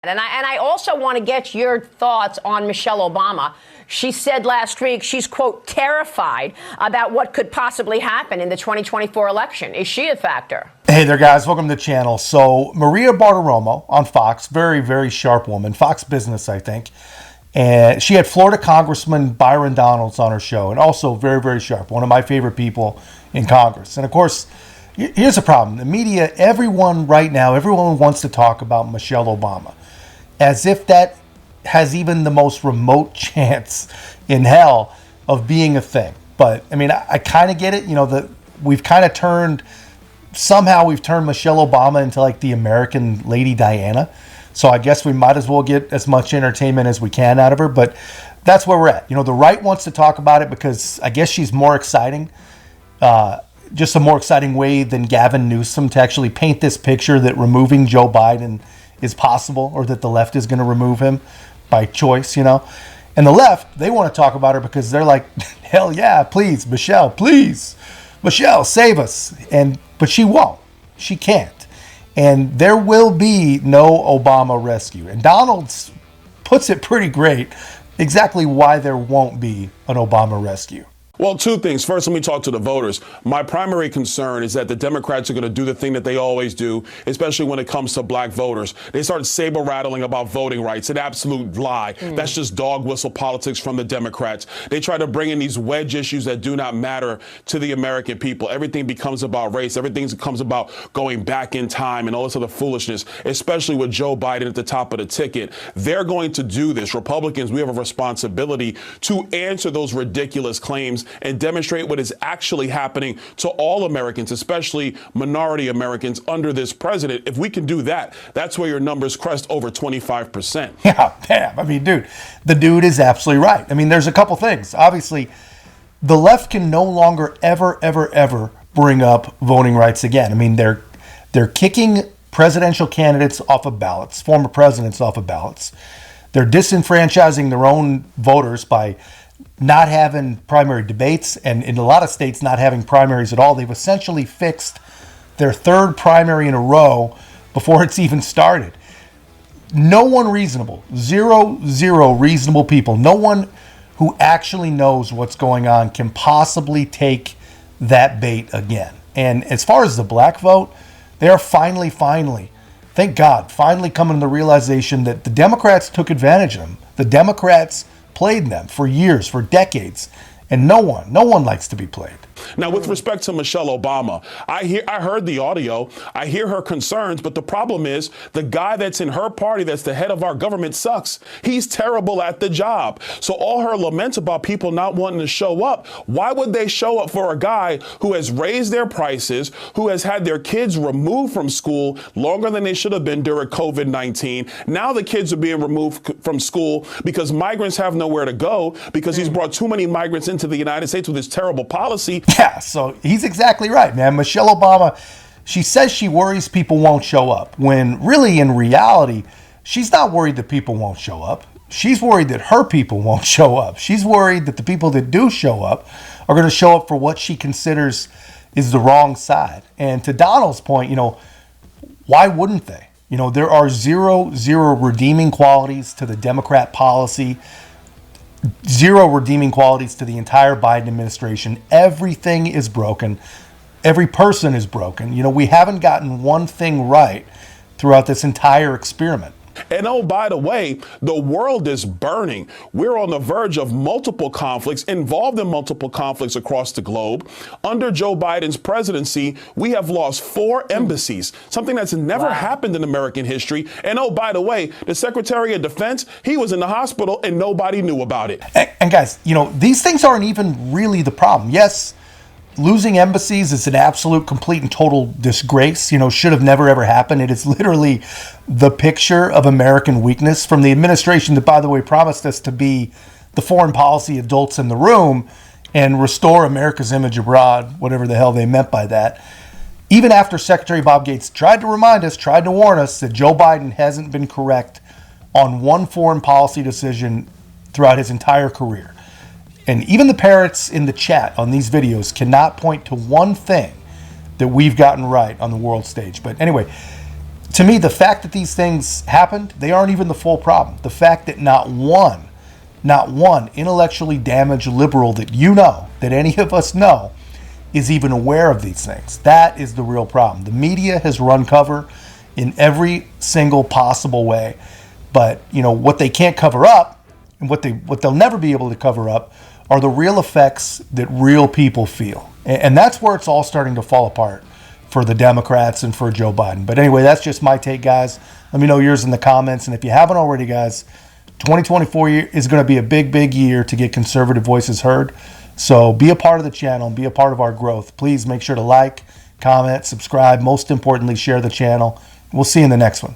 And I also want to get your thoughts on Michelle Obama. She said last week she's, quote, terrified about what could possibly happen in the 2024 election. Is she a factor? Hey there, guys. Welcome to the channel. So Maria Bartiromo on Fox, very, very sharp woman, Fox Business, I think. And she had Florida Congressman Byron on her show, and also very, very sharp, one of my favorite people in Congress. And of course, here's the problem. The media, everyone right now, everyone wants to talk about Michelle Obama, as if that has even the most remote chance in hell of being a thing. But I mean, I kind of get it. You know, we've turned Michelle Obama into like the American Lady Diana. So I guess we might as well get as much entertainment as we can out of her. But that's where we're at. You know, the right wants to talk about it because I guess she's more exciting. Just a more exciting way than Gavin Newsom to actually paint this picture that removing Joe Biden is possible, or that the left is going to remove him by choice, you know. And the left, they want to talk about her because they're like, hell yeah, please, Michelle, save us. But she won't. She can't. And there will be no Obama rescue. And Donald puts it pretty great exactly why there won't be an Obama rescue. Well, two things. First, let me talk to the voters. My primary concern is that the Democrats are going to do the thing that they always do, especially when it comes to black voters. They start saber rattling about voting rights. An absolute lie. That's just dog whistle politics from the Democrats. They try to bring in these wedge issues that do not matter to the American people. Everything becomes about race. Everything becomes about going back in time and all this other foolishness, especially with Joe Biden at the top of the ticket. They're going to do this. Republicans, we have a responsibility to answer those ridiculous claims and demonstrate what is actually happening to all Americans, especially minority Americans under this president. If we can do that, that's where your numbers crest over 25%. Yeah, damn. I mean, dude, the dude is absolutely right. I mean, there's a couple things. Obviously, the left can no longer ever bring up voting rights again. I mean, they're kicking presidential candidates off of ballots, former presidents off of ballots. They're disenfranchising their own voters by not having primary debates, and in a lot of states not having primaries at all. They've essentially fixed their third primary in a row before it's even started. No one reasonable, zero reasonable people, no one who actually knows what's going on can possibly take that bait again. And as far as the black vote, they are finally, thank God, finally coming to the realization that the Democrats took advantage of them. The Democrats played them for years, for decades, and no one likes to be played. Now, with respect to Michelle Obama, I heard the audio. I hear her concerns, but the problem is the guy that's in her party, that's the head of our government, sucks. He's terrible at the job. So all her laments about people not wanting to show up, why would they show up for a guy who has raised their prices, who has had their kids removed from school longer than they should have been during COVID-19? Now the kids are being removed from school because migrants have nowhere to go because he's brought too many migrants into the United States with his terrible policy. Yeah, so he's exactly right, man. Michelle Obama, she says she worries people won't show up, when really, in reality, she's not worried that people won't show up. She's worried that her people won't show up. She's worried that the people that do show up are going to show up for what she considers is the wrong side. And to Donald's point, you know, why wouldn't they? You know, there are zero redeeming qualities to the Democrat policy. Zero redeeming qualities to the entire Biden administration. Everything is broken. Every person is broken. You know, we haven't gotten one thing right throughout this entire experiment. And oh, by the way, the world is burning. We're on the verge of multiple conflicts, involved in multiple conflicts across the globe. Under Joe Biden's presidency, we have lost 4 embassies, something that's never happened in American history. And oh, by the way, the Secretary of Defense, he was in the hospital and nobody knew about it. And guys, you know, these things aren't even really the problem. Yes, losing embassies is an absolute, complete, and total disgrace. You know, should have never, ever happened. It is literally the picture of American weakness from the administration that, by the way, promised us to be the foreign policy adults in the room and restore America's image abroad, whatever the hell they meant by that. Even after Secretary Bob Gates tried to remind us, tried to warn us that Joe Biden hasn't been correct on one foreign policy decision throughout his entire career. And even the parrots in the chat on these videos cannot point to one thing that we've gotten right on the world stage. But anyway, to me, the fact that these things happened, they aren't even the full problem. The fact that not one intellectually damaged liberal that that any of us know, is even aware of these things. That is the real problem. The media has run cover in every single possible way. But, what they can't cover up, and what they'll never be able to cover up, are the real effects that real people feel. And that's where it's all starting to fall apart for the Democrats and for Joe Biden. But anyway, that's just my take, guys. Let me know yours in the comments. And if you haven't already, guys, 2024 is going to be a big, big year to get conservative voices heard. So be a part of the channel, be a part of our growth. Please make sure to like, comment, subscribe. Most importantly, share the channel. We'll see you in the next one.